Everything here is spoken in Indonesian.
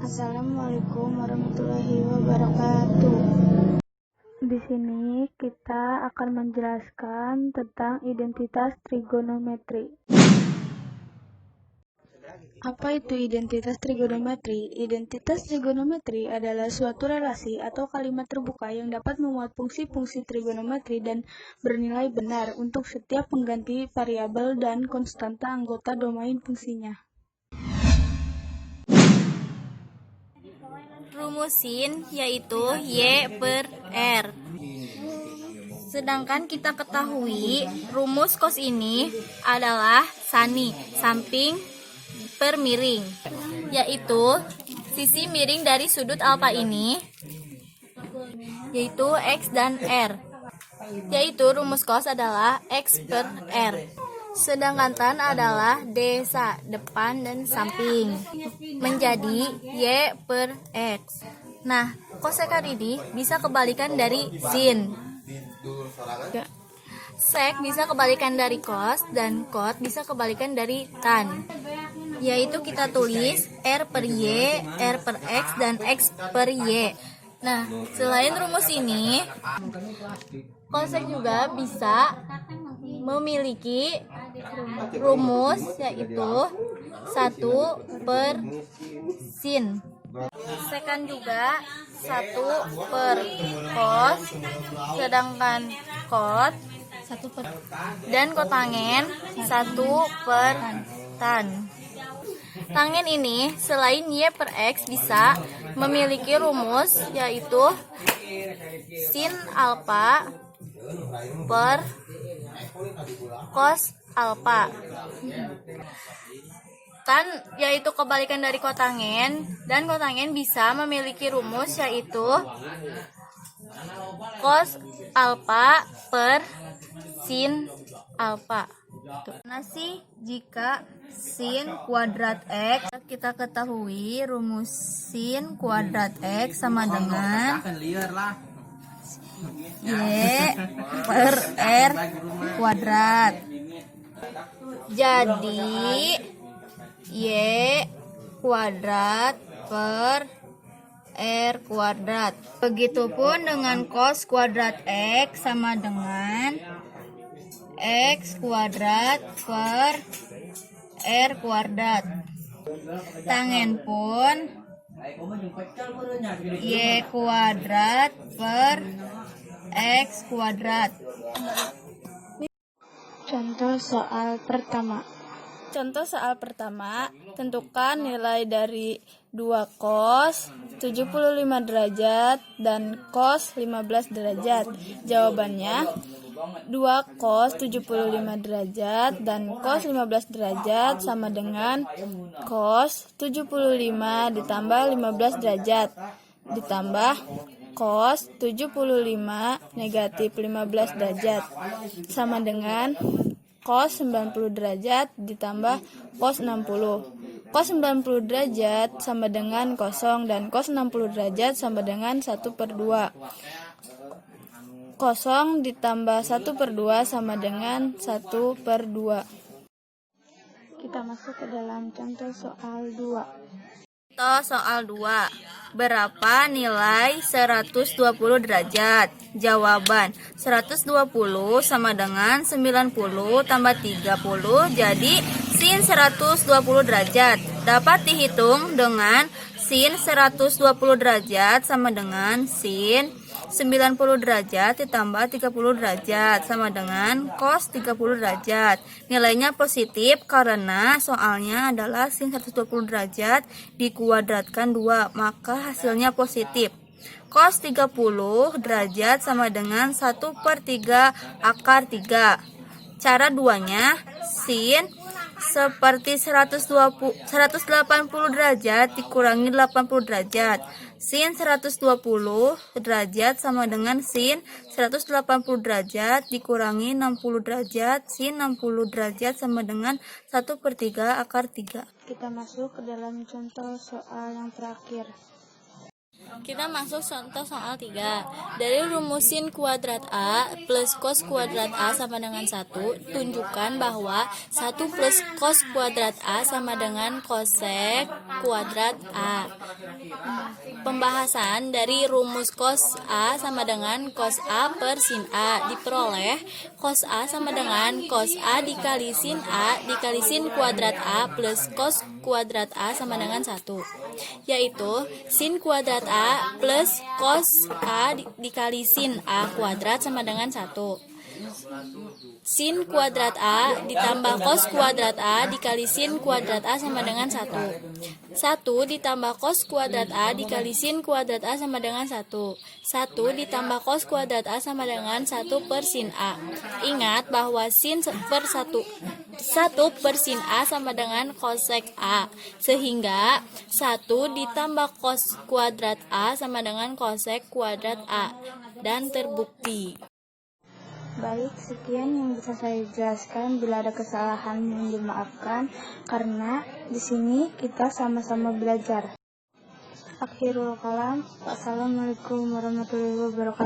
Assalamualaikum warahmatullahi wabarakatuh. Di sini kita akan menjelaskan tentang identitas trigonometri. Apa itu identitas trigonometri? Identitas trigonometri adalah suatu relasi atau kalimat terbuka yang dapat memuat fungsi-fungsi trigonometri dan bernilai benar untuk setiap pengganti variabel dan konstanta anggota domain fungsinya. Rumus sin yaitu Y per R. Sedangkan kita ketahui rumus cos ini adalah sani, samping per miring, yaitu sisi miring dari sudut alfa ini, yaitu X dan R. Yaitu rumus cos adalah X per R. Sedangkan tan adalah desa, depan dan samping, menjadi Y per X. Nah, kosekan ini bisa kebalikan dari sin. Sek bisa kebalikan dari cos dan cot bisa kebalikan dari tan. Yaitu kita tulis R per Y, R per X, dan X per Y. Nah, selain rumus ini, kosek juga bisa memiliki rumus yaitu 1 per sin. Sekan juga 1 per cos, sedangkan cot 1 per dan kotangen 1 per tan. Tangen ini selain Y per X bisa memiliki rumus yaitu sin alfa per cos alfa. Tan yaitu kebalikan dari kotangen, dan kotangen bisa memiliki rumus yaitu cos alfa per sin alfa. Nah sih jika sin kuadrat X, kita ketahui rumus sin kuadrat X sama dengan Y per R kuadrat. Jadi Y kuadrat per R kuadrat. Begitupun dengan cos kuadrat X sama dengan X kuadrat per R kuadrat. Tangen pun Y kuadrat per X kuadrat. Contoh soal pertama. Tentukan nilai dari 2 cos 75 derajat dan cos 15 derajat. Jawabannya 2 cos 75 derajat dan cos 15 derajat sama dengan cos 75 ditambah 15 derajat ditambah cos 75 negatif 15 derajat sama dengan cos 90 derajat ditambah cos 60. Cos 90 derajat sama dengan kosong dan cos 60 derajat sama dengan 1 per 2. Kosong ditambah 1 per 2 sama dengan 1 per 2. Kita masuk ke dalam contoh soal 2. Contoh soal 2. Berapa nilai 120 derajat? Jawaban 120 sama dengan 90 tambah 30, jadi sin 120 derajat. Dapat dihitung dengan sin 120 derajat sama dengan sin 90 derajat ditambah 30 derajat sama dengan cos 30 derajat. Nilainya positif karena soalnya adalah sin 120 derajat dikuadratkan 2, maka hasilnya positif. Cos 30 derajat sama dengan 1 per 3 akar 3. Cara duanya, sin seperti 180 derajat dikurangi 80 derajat. Sin 120 derajat sama dengan sin 180 derajat dikurangi 60 derajat. Sin 60 derajat sama dengan 1 per 3 akar 3. Kita masuk ke dalam contoh soal yang terakhir. Kita masuk contoh soal 3. Dari rumus sin kuadrat A plus cos kuadrat A sama dengan 1, tunjukkan bahwa 1 plus cos kuadrat A sama dengan cosec kuadrat A. Pembahasan dari rumus cos A sama dengan cos A per sin A diperoleh cos A sama dengan cos A dikali sin kuadrat A plus cos kuadrat A sama dengan 1, yaitu sin kuadrat A plus cos A dikali sin A kuadrat sama dengan 1. Sin kuadrat A ditambah cos kuadrat A dikali sin kuadrat A sama dengan 1. 1 ditambah cos kuadrat A dikali sin kuadrat A sama dengan 1. 1 ditambah cos kuadrat A sama dengan 1 per sin A. Ingat bahwa sin per 1 per sin A sama dengan cosec A, sehingga 1 ditambah cos kuadrat A sama dengan cosec kuadrat A, dan terbukti. Baik, sekian yang bisa saya jelaskan. Bila ada kesalahan mohon dimaafkan, karena di sini kita sama-sama belajar. Akhirul kalam. Wassalamualaikum warahmatullahi wabarakatuh.